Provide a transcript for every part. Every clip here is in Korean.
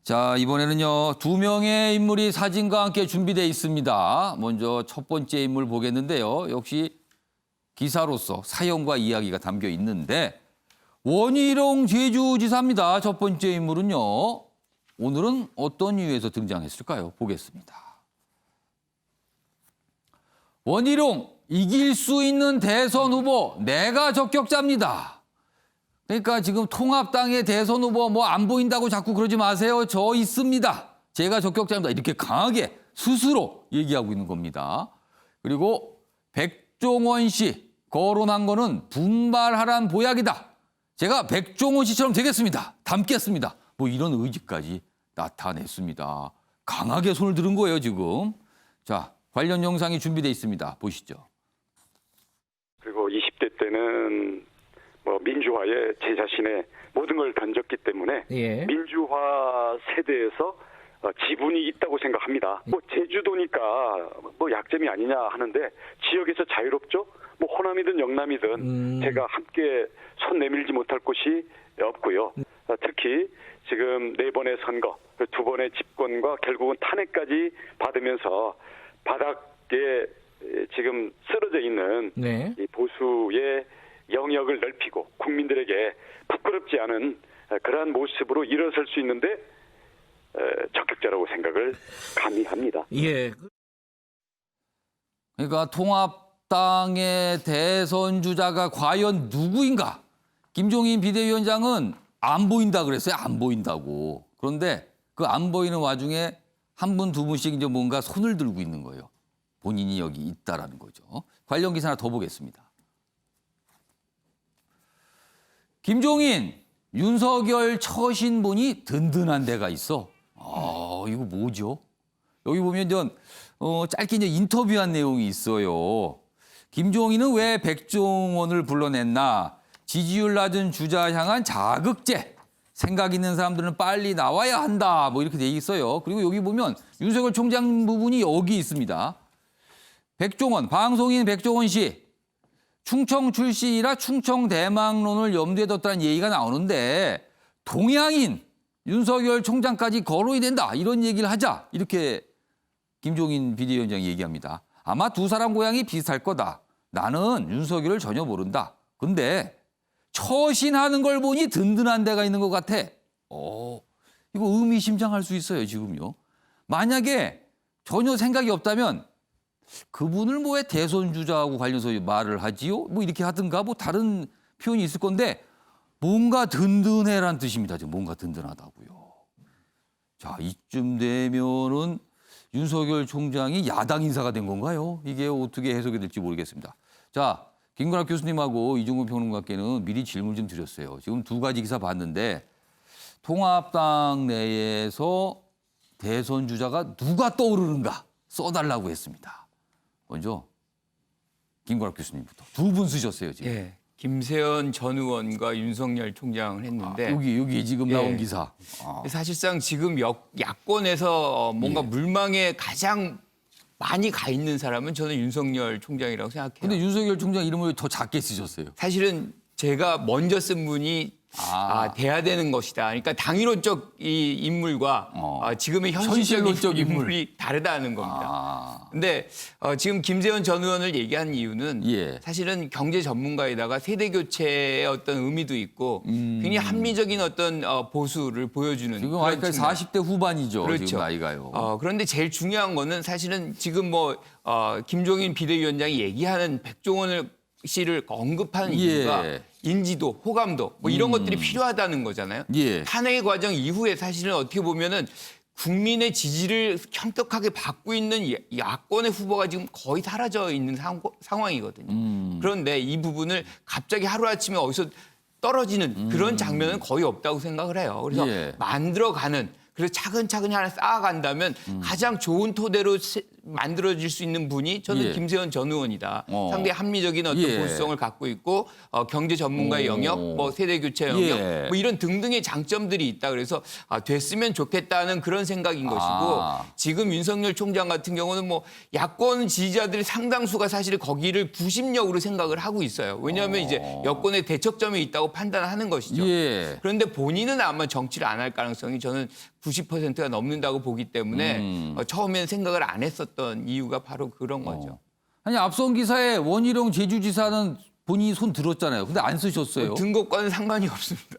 자, 이번에는요, 두 명의 인물이 사진과 함께 준비되어 있습니다. 먼저 첫 번째 인물 보겠는데요. 역시 기사로서 사연과 이야기가 담겨 있는데 원희룡 제주지사입니다. 첫 번째 인물은요. 오늘은 어떤 이유에서 등장했을까요? 보겠습니다. 원희룡, 이길 수 있는 대선 후보 내가 적격자입니다. 그러니까 지금 통합당의 대선 후보 뭐 안 보인다고 자꾸 그러지 마세요. 저 있습니다. 제가 적격자입니다. 이렇게 강하게 스스로 얘기하고 있는 겁니다. 그리고 백종원 씨 거론한 거는 분발하란 보약이다. 제가 백종원 씨처럼 되겠습니다. 닮겠습니다. 뭐 이런 의지까지 나타냈습니다. 강하게 손을 들은 거예요, 지금. 자, 관련 영상이 준비되어 있습니다. 보시죠. 그리고 20대 때는 뭐 민주화에 제 자신의 모든 걸 던졌기 때문에 예. 민주화 세대에서 지분이 있다고 생각합니다. 뭐 제주도니까 뭐 약점이 아니냐 하는데 지역에서 자유롭죠. 뭐 호남이든 영남이든 제가 함께 손 내밀지 못할 곳이 없고요. 특히 지금 4번의 선거, 2번의 집권과 결국은 탄핵까지 받으면서 바닥에 지금 쓰러져 있는 네. 이 보수의 영역을 넓히고 국민들에게 부끄럽지 않은 그러한 모습으로 일어설 수 있는데 적격자라고 생각을 감히 합니다. 예. 그러니까 통합당의 대선 주자가 과연 누구인가? 김종인 비대위원장은 안 보인다 그랬어요. 안 보인다고. 그런데 그 안 보이는 와중에 한 분, 두 분씩 이제 뭔가 손을 들고 있는 거예요. 본인이 여기 있다라는 거죠. 관련 기사 하나 더 보겠습니다. 김종인, 윤석열 처신분이 든든한 데가 있어. 이거 뭐죠? 여기 보면 짧게 이제 인터뷰한 내용이 있어요. 김종인은 왜 백종원을 불러냈나? 지지율 낮은 주자 향한 자극제. 생각 있는 사람들은 빨리 나와야 한다. 뭐 이렇게 돼 있어요. 그리고 여기 보면 윤석열 총장 부분이 여기 있습니다. 백종원, 방송인 백종원 씨. 충청 출신이라 충청 대망론을 염두에 뒀다는 얘기가 나오는데 동양인 윤석열 총장까지 거론이 된다. 이런 얘기를 하자. 이렇게 김종인 비대위원장이 얘기합니다. 아마 두 사람 고향이 비슷할 거다. 나는 윤석열을 전혀 모른다. 근데 처신하는 걸 보니 든든한 데가 있는 것 같아. 이거 의미심장할 수 있어요, 지금요. 만약에 전혀 생각이 없다면 그분을 뭐 왜 대선 주자하고 관련해서 말을 하지요? 뭐 이렇게 하든가 뭐 다른 표현이 있을 건데 뭔가 든든해란 뜻입니다. 지금 뭔가 든든하다고요. 자, 이쯤 되면은 윤석열 총장이 야당 인사가 된 건가요? 이게 어떻게 해석이 될지 모르겠습니다. 자, 김건학 교수님하고 이종근 평론가께는 미리 질문 좀 드렸어요. 지금 두 가지 기사 봤는데 통합당 내에서 대선 주자가 누가 떠오르는가 써달라고 했습니다. 먼저 김건학 교수님부터 두 분 쓰셨어요 지금. 예. 김세현 전 의원과 윤석열 총장을 했는데 여기 지금 나온 기사. 사실상 지금 야권에서 뭔가 물망에 가장 많이 가 있는 사람은 저는 윤석열 총장이라고 생각해요. 근데 윤석열 총장 이름을 더 작게 쓰셨어요. 사실은 제가 먼저 쓴 분이 돼야 되는 것이다. 그러니까 당위론적 이 인물과 지금의 현실적 인물이 다르다는 겁니다. 근데 지금 김세현 전 의원을 얘기한 이유는 사실은 경제 전문가에다가 세대 교체의 어떤 의미도 있고 굉장히 합리적인 어떤 보수를 보여주는 지금 아이까 40대 후반이죠. 그렇죠. 지금 나이가요. 그런데 제일 중요한 거는 사실은 지금 김종인 비대위원장이 얘기하는 백종원 씨를 언급하는 이유가 인지도, 호감도 뭐 이런 것들이 필요하다는 거잖아요. 탄핵의 과정 이후에 사실은 어떻게 보면은 국민의 지지를 현격하게 받고 있는 야권의 후보가 지금 거의 사라져 있는 상황이거든요. 그런데 이 부분을 갑자기 하루아침에 어디서 떨어지는 그런 장면은 거의 없다고 생각을 해요. 그래서 만들어가는 그래서 차근차근히 하나 쌓아간다면 가장 좋은 토대로 만들어질 수 있는 분이 저는 예. 김세현 전 의원이다. 상당히 합리적인 어떤 예. 보수성을 갖고 있고 경제 전문가의 영역, 뭐 세대 교체 영역, 예. 뭐 이런 등등의 장점들이 있다. 그래서 됐으면 좋겠다는 그런 생각인 것이고 지금 윤석열 총장 같은 경우는 뭐 야권 지지자들 상당수가 사실 거기를 구심력으로 생각을 하고 있어요. 왜냐하면 이제 여권의 대척점이 있다고 판단하는 것이죠. 예. 그런데 본인은 아마 정치를 안 할 가능성이 저는 90%가 넘는다고 보기 때문에 처음엔 생각을 안 했었던 이유가 바로 그런 거죠. 아니 앞선 기사에 원희룡 제주지사는 본인이 손 들었잖아요. 근데 안 쓰셨어요. 든 것과는 상관이 없습니다.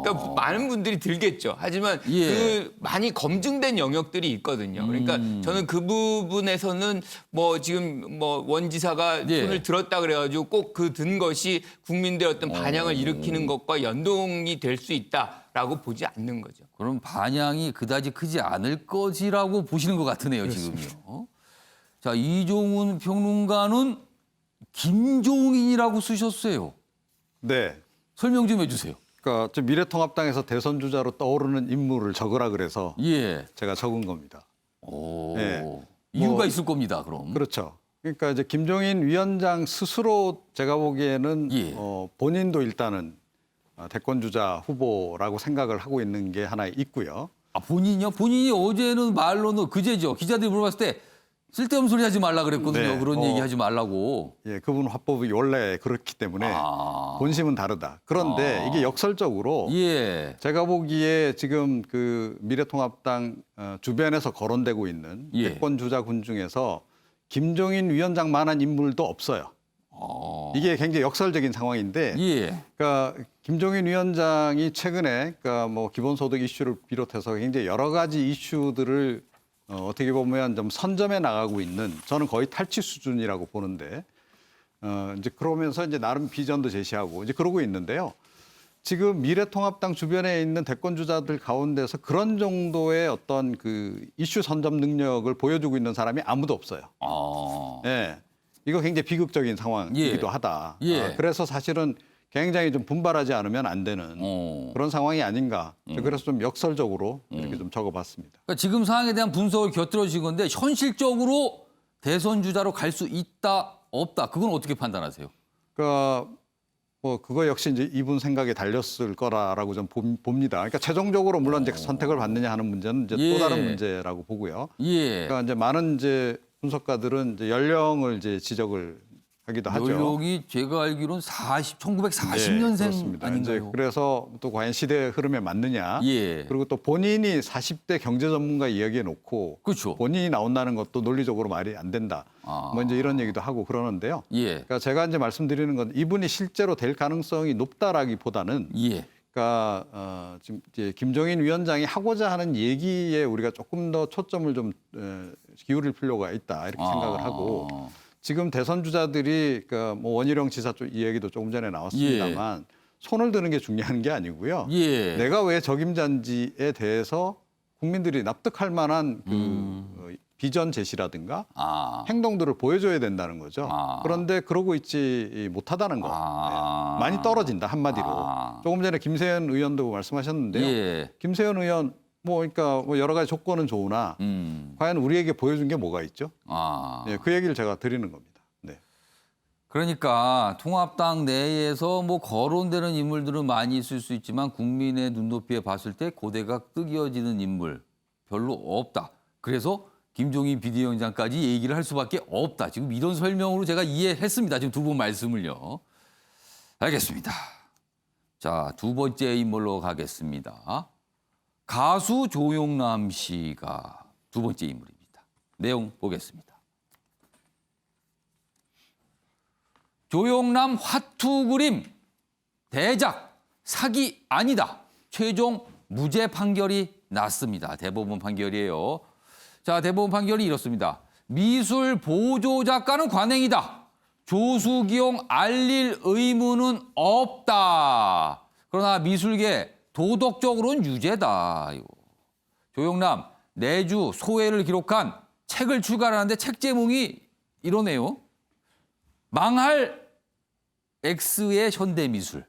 그러니까 많은 분들이 들겠죠. 하지만 예. 그 많이 검증된 영역들이 있거든요. 그러니까 저는 그 부분에서는 뭐 지금 뭐 원지사가 예. 손을 들었다 그래가지고 꼭 그 든 것이 국민들의 어떤 반향을 일으키는 것과 연동이 될 수 있다라고 보지 않는 거죠. 그럼 반향이 그다지 크지 않을 것이라고 보시는 것 같으네요, 지금요. 자, 이종훈 평론가는 김종인이라고 쓰셨어요. 네. 설명 좀 해주세요. 그러니까 저 미래통합당에서 대선 주자로 떠오르는 인물을 적으라 그래서 예. 제가 적은 겁니다. 오. 네. 이유가 뭐, 있을 겁니다, 그럼. 그렇죠. 그러니까 이제 김종인 위원장 스스로 제가 보기에는 예. 본인도 일단은 대권 주자 후보라고 생각을 하고 있는 게 하나 있고요. 아, 본인이요? 본인이 어제는 말로는 그제죠. 기자들이 물어봤을 때 쓸데없는 소리 하지 말라 그랬거든요. 네. 그런 얘기 하지 말라고. 예, 그분 화법이 원래 그렇기 때문에 본심은 다르다. 그런데 이게 역설적으로 예. 제가 보기에 지금 그 미래통합당 주변에서 거론되고 있는 예. 대권 주자군 중에서 김종인 위원장만한 인물도 없어요. 이게 굉장히 역설적인 상황인데, 예. 그러니까 김종인 위원장이 최근에 그러니까 뭐 기본소득 이슈를 비롯해서 굉장히 여러 가지 이슈들을 어떻게 보면 좀 선점해 나가고 있는 저는 거의 탈취 수준이라고 보는데 이제 그러면서 이제 나름 비전도 제시하고 이제 그러고 있는데요. 지금 미래통합당 주변에 있는 대권 주자들 가운데서 그런 정도의 어떤 그 이슈 선점 능력을 보여주고 있는 사람이 아무도 없어요. 예. 이거 굉장히 비극적인 상황이기도 예. 하다. 예. 그래서 사실은 굉장히 좀 분발하지 않으면 안 되는 그런 상황이 아닌가. 그래서 좀 역설적으로 이렇게 좀 적어봤습니다. 그러니까 지금 상황에 대한 분석을 곁들여 주신 건데 현실적으로 대선 주자로 갈 수 있다, 없다. 그건 어떻게 판단하세요? 그러니까 뭐 그거 역시 이제 이분 생각에 달렸을 거라고 좀 봅니다. 그러니까 최종적으로 물론 이제 선택을 받느냐 하는 문제는 이제 예. 또 다른 문제라고 보고요. 예. 그러니까 이제 많은 이제 분석가들은 이제 연령을 이제 지적을 하기도 하죠. 연령이 제가 알기로는 1940년생 그렇습니다. 이제 아닌가요? 그래서 또 과연 시대의 흐름에 맞느냐. 예. 그리고 또 본인이 40대 경제 전문가 이야기해 놓고 그렇죠. 본인이 나온다는 것도 논리적으로 말이 안 된다. 뭐 이제 이런 얘기도 하고 그러는데요. 예. 그러니까 제가 이제 말씀드리는 건 이분이 실제로 될 가능성이 높다라기보다는 예. 그러니까 지금 이제 김종인 위원장이 하고자 하는 얘기에 우리가 조금 더 초점을 좀 기울일 필요가 있다 이렇게 생각을 하고 지금 대선 주자들이 그러니까 뭐 원희룡 지사 쪽 이 얘기도 조금 전에 나왔습니다만 손을 드는 게 중요한 게 아니고요. 예. 내가 왜 적임자인지에 대해서 국민들이 납득할 만한 그 비전 제시라든가 행동들을 보여줘야 된다는 거죠. 그런데 그러고 있지 못하다는 거. 네. 많이 떨어진다 한마디로. 조금 전에 김세현 의원도 말씀하셨는데요. 예. 김세현 의원 뭐 그러니까 뭐 여러 가지 조건은 좋으나 과연 우리에게 보여준 게 뭐가 있죠? 네, 그 얘기를 제가 드리는 겁니다. 네. 그러니까 통합당 내에서 뭐 거론되는 인물들은 많이 있을 수 있지만 국민의 눈높이에 봤을 때 고대가 끄기어지는 인물 별로 없다. 그래서 김종인 비대위원장까지 얘기를 할 수밖에 없다. 지금 이런 설명으로 제가 이해했습니다. 지금 두 분 말씀을요. 알겠습니다. 자, 두 번째 인물로 가겠습니다. 가수 조용남 씨가 두 번째 인물입니다. 내용 보겠습니다. 조용남 화투 그림 대작 사기 아니다. 최종 무죄 판결이 났습니다. 대법원 판결이에요. 자, 대법원 판결이 이렇습니다. 미술 보조 작가는 관행이다. 조수기용 알릴 의무는 없다. 그러나 미술계 도덕적으로는 유죄다. 조용남 내주 소회를 기록한 책을 출간하는데 책 제목이 이러네요. 망할 X의 현대미술.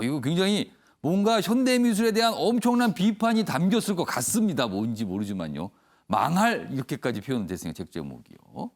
이거 굉장히 뭔가 현대미술에 대한 엄청난 비판이 담겼을 것 같습니다. 뭔지 모르지만요. 망할 이렇게까지 표현됐으니까 책 제목이요.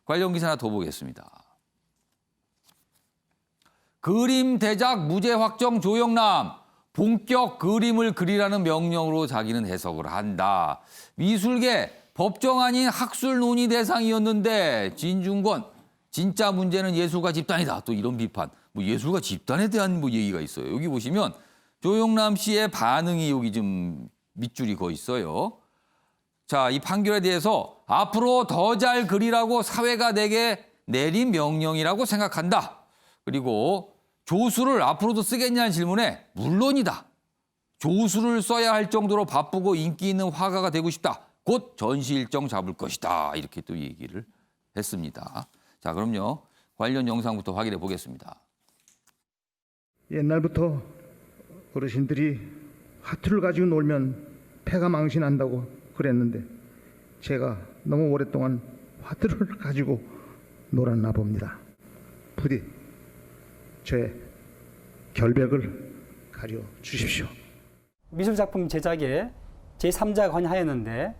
관련 기사 하나 더 보겠습니다. 그림 대작 무죄 확정 조영남. 본격 그림을 그리라는 명령으로 자기는 해석을 한다. 미술계 법정 아닌 학술 논의 대상이었는데 진중권 진짜 문제는 예술가 집단이다. 또 이런 비판. 뭐 예술가 집단에 대한 뭐 얘기가 있어요. 여기 보시면 조영남 씨의 반응이 여기 좀 밑줄이 거 있어요. 자, 이 판결에 대해서 앞으로 더 잘 그리라고 사회가 내게 내린 명령이라고 생각한다. 그리고 조수를 앞으로도 쓰겠냐는 질문에 물론이다. 조수를 써야 할 정도로 바쁘고 인기 있는 화가가 되고 싶다. 곧 전시 일정 잡을 것이다. 이렇게 또 얘기를 했습니다. 자, 그럼요. 관련 영상부터 확인해 보겠습니다. 옛날부터 어르신들이 화투를 가지고 놀면 패가 망신한다고 그랬는데 제가 너무 오랫동안 화투를 가지고 놀았나 봅니다. 부디 저의 결백을 가려 주십시오. 미술작품 제작에 제3자가 관여하였는데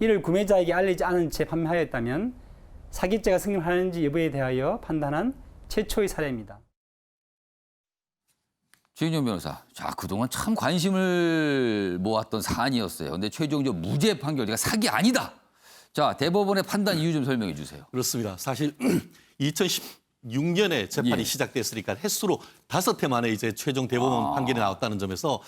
이를 구매자에게 알리지 않은 채 판매하였다면 사기죄가 성립하는지 여부에 대하여 판단한 최초의 사례입니다. 최인정 변호사, 자, 그동안 참 관심을 모았던 사안이었어요. 근데 최종적 무죄 판결, 그러니까 사기 아니다. 자, 대법원의 판단 이유 좀 설명해 주세요. 그렇습니다. 사실 2016년에 재판이 예. 시작됐으니까 횟수로 5회 만에 이제 최종 대법원 판결이 나왔다는 점에서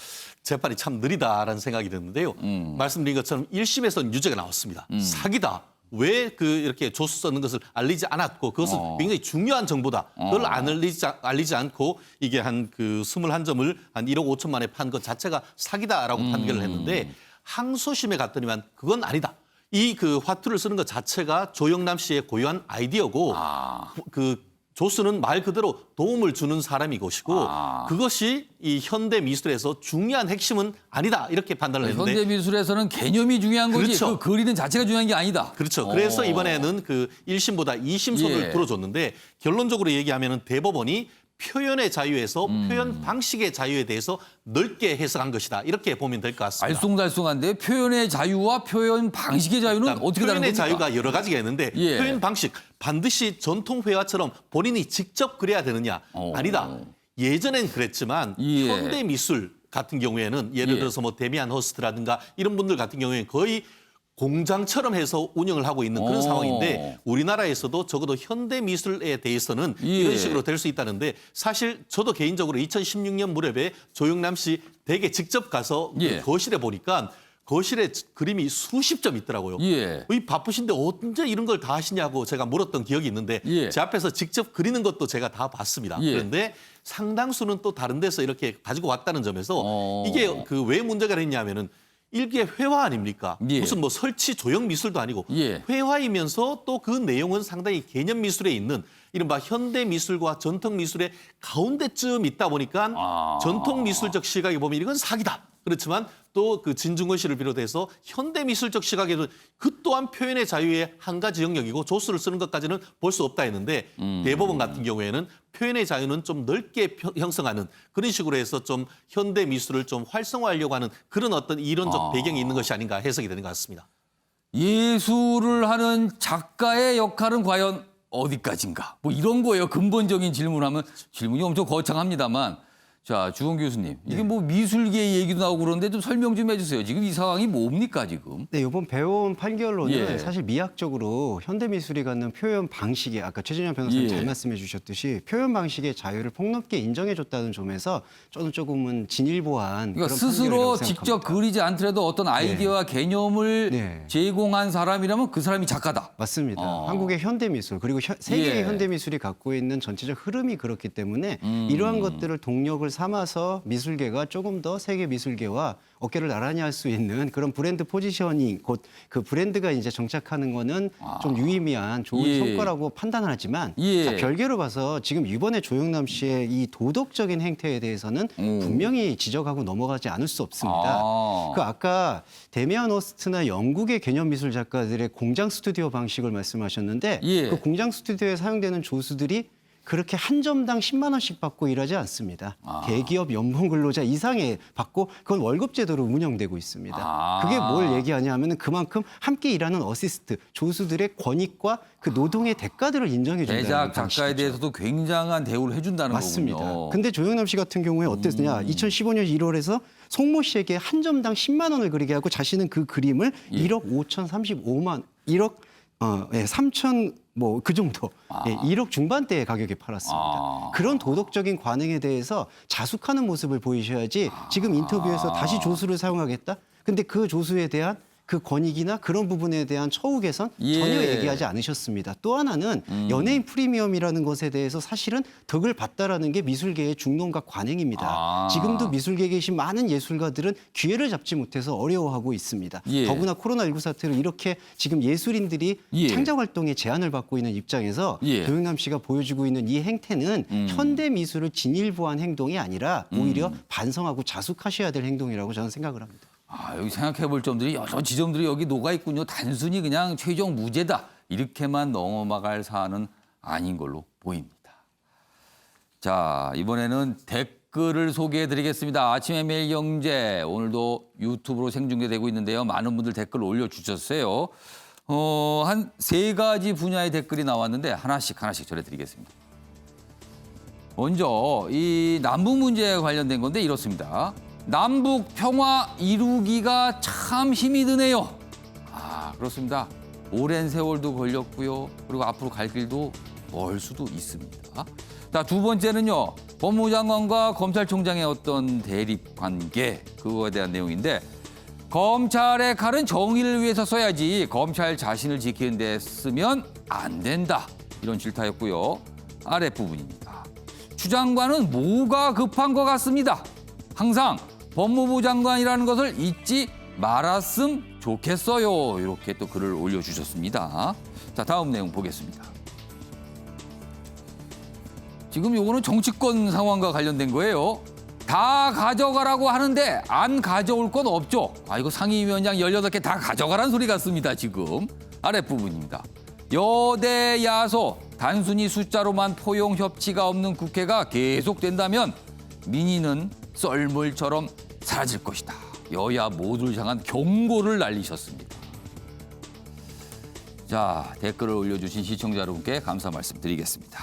재판이 참 느리다라는 생각이 드는데요. 말씀드린 것처럼 1심에서는 유죄가 나왔습니다. 사기다. 왜 이렇게 조수 썼는 것을 알리지 않았고 그것은 굉장히 중요한 정보다. 그걸 알리지 않고 이게 한 21점을 한 1억 5천만에 판 것 자체가 사기다라고 판결을 했는데 항소심에 갔더니만 그건 아니다. 이 화투를 쓰는 것 자체가 조영남 씨의 고유한 아이디어고 조수는 말 그대로 도움을 주는 사람이 것이고 그것이 이 현대 미술에서 중요한 핵심은 아니다 이렇게 판단을 했는데 현대 미술에서는 개념이 중요한 거지 그렇죠. 그 그리는 자체가 중요한 게 아니다. 그렇죠. 그래서 이번에는 1심보다 2심 손을 예. 들어줬는데 결론적으로 얘기하면 대법원이 표현의 자유에서 표현 방식의 자유에 대해서 넓게 해석한 것이다. 이렇게 보면 될 것 같습니다. 알쏭달쏭한데 표현의 자유와 표현 방식의 자유는 어떻게 다른 표현의 겁니까? 자유가 여러 가지가 있는데 예. 표현 방식 반드시 전통 회화처럼 본인이 직접 그려야 되느냐? 아니다. 예전엔 그랬지만 예. 현대 미술 같은 경우에는 예를 예. 들어서 뭐 데미안 허스트라든가 이런 분들 같은 경우에는 거의 공장처럼 해서 운영을 하고 있는 그런 오. 상황인데 우리나라에서도 적어도 현대 미술에 대해서는 예. 이런 식으로 될 수 있다는데 사실 저도 개인적으로 2016년 무렵에 조영남 씨 댁에 직접 가서 예. 그 거실에 보니까 거실에 그림이 수십 점 있더라고요. 예. 이 바쁘신데 언제 이런 걸 다 하시냐고 제가 물었던 기억이 있는데 예. 제 앞에서 직접 그리는 것도 제가 다 봤습니다. 예. 그런데 상당수는 또 다른 데서 이렇게 가지고 왔다는 점에서 이게 왜 문제가 됐냐면은 일개 회화 아닙니까? 예. 무슨 뭐 설치 조형 미술도 아니고 예. 회화이면서 또 그 내용은 상당히 개념 미술에 있는 이른바 현대 미술과 전통 미술의 가운데쯤 있다 보니까 전통 미술적 시각에 보면 이건 사기다. 그렇지만 또 진중권 씨를 비롯해서 현대 미술적 시각에도 그 또한 표현의 자유의 한 가지 영역이고 조수를 쓰는 것까지는 볼 수 없다 했는데 대법원 같은 경우에는 표현의 자유는 좀 넓게 형성하는 그런 식으로 해서 좀 현대 미술을 좀 활성화하려고 하는 그런 어떤 이론적 배경이 있는 것이 아닌가 해석이 되는 것 같습니다. 예술을 하는 작가의 역할은 과연 어디까지인가? 뭐 이런 거예요. 근본적인 질문하면 질문이 엄청 거창합니다만. 자, 주원 교수님. 이게 뭐 미술계 얘기도 나오고 그러는데 좀 설명 좀 해주세요. 지금 이 상황이 뭡니까, 지금? 네, 이번 배운 판결로는 예. 사실 미학적으로 현대미술이 갖는 표현 방식에 아까 최진영 변호사님 예. 잘 말씀해 주셨듯이 표현 방식의 자유를 폭넓게 인정해 줬다는 점에서 저는 조금은 진일보한 그러니까 그런 스스로 판결이라고 직접 생각합니다. 그리지 않더라도 어떤 아이디어와 개념을 네. 제공한 사람이라면 그 사람이 작가다. 맞습니다. 한국의 현대미술 그리고 세계의 예. 현대미술이 갖고 있는 전체적 흐름이 그렇기 때문에 이러한 것들을 동력을 삼아서 미술계가 조금 더 세계 미술계와 어깨를 나란히 할 수 있는 그런 브랜드 포지셔닝 곧 그 브랜드가 이제 정착하는 거는 좀 유의미한 좋은 예. 성과라고 판단하지만 예. 자, 별개로 봐서 지금 이번에 조영남 씨의 이 도덕적인 행태에 대해서는 분명히 지적하고 넘어가지 않을 수 없습니다. 그 아까 데미안 허스트나 영국의 개념 미술 작가들의 공장 스튜디오 방식을 말씀하셨는데 예. 그 공장 스튜디오에 사용되는 조수들이 그렇게 한 점당 10만 원씩 받고 일하지 않습니다. 아. 대기업 연봉 근로자 이상에 받고 그건 월급 제도로 운영되고 있습니다. 아. 그게 뭘 얘기하냐 하면은 그만큼 함께 일하는 어시스트 조수들의 권익과 그 노동의 대가들을 인정해 준다는 제작 작가에 방식이죠. 대해서도 굉장한 대우를 해준다는 맞습니다. 거군요. 근데 조영남 씨 같은 경우에 어땠느냐? 2015년 1월에서 송모 씨에게 한 점당 10만 원을 그리게 하고 자신은 그 그림을 예. 1억 5,035만 1억 3천 뭐 그 정도 1억 중반대의 가격에 팔았습니다. 아. 그런 도덕적인 관행에 대해서 자숙하는 모습을 보이셔야지 지금 인터뷰에서 다시 조수를 사용하겠다? 근데 그 조수에 대한 그 권익이나 그런 부분에 대한 처우 개선 예. 전혀 얘기하지 않으셨습니다. 또 하나는 연예인 프리미엄이라는 것에 대해서 사실은 덕을 봤다라는 게 미술계의 중론과 관행입니다. 아. 지금도 미술계에 계신 많은 예술가들은 기회를 잡지 못해서 어려워하고 있습니다. 예. 더구나 코로나19 사태로 이렇게 지금 예술인들이 예. 창작 활동에 제한을 받고 있는 입장에서 예. 조영남 씨가 보여주고 있는 이 행태는 현대 미술을 진일보한 행동이 아니라 오히려 반성하고 자숙하셔야 될 행동이라고 저는 생각을 합니다. 아, 여기 생각해 볼 점들이 여러 지점들이 여기 녹아 있군요. 단순히 그냥 최종 무죄다. 이렇게만 넘어갈 사안은 아닌 걸로 보입니다. 자, 이번에는 댓글을 소개해 드리겠습니다. 아침의 매일경제 오늘도 유튜브로 생중계되고 있는데요. 많은 분들 댓글 올려주셨어요. 한 3가지 분야의 댓글이 나왔는데 하나씩 전해 드리겠습니다. 먼저 이 남북 문제에 관련된 건데 이렇습니다. 남북 평화 이루기가 참 힘이 드네요. 아, 그렇습니다. 오랜 세월도 걸렸고요. 그리고 앞으로 갈 길도 멀 수도 있습니다. 자, 2번째는요. 법무부 장관과 검찰총장의 어떤 대립 관계, 그거에 대한 내용인데 검찰의 칼은 정의를 위해서 써야지 검찰 자신을 지키는 데 쓰면 안 된다. 이런 질타였고요. 아랫부분입니다. 추 장관은 뭐가 급한 것 같습니다. 항상 법무부 장관이라는 것을 잊지 말았음 좋겠어요. 이렇게 또 글을 올려주셨습니다. 자, 다음 내용 보겠습니다. 지금 요거는 정치권 상황과 관련된 거예요. 다 가져가라고 하는데 안 가져올 건 없죠. 아, 이거 상임위원장 18개 다 가져가라는 소리 같습니다. 지금 아랫부분입니다. 여대 야소 단순히 숫자로만 포용 협치가 없는 국회가 계속된다면 민의는 썰물처럼 사라질 것이다. 여야 모두를 향한 경고를 날리셨습니다. 자, 댓글을 올려주신 시청자 여러분께 감사 말씀드리겠습니다.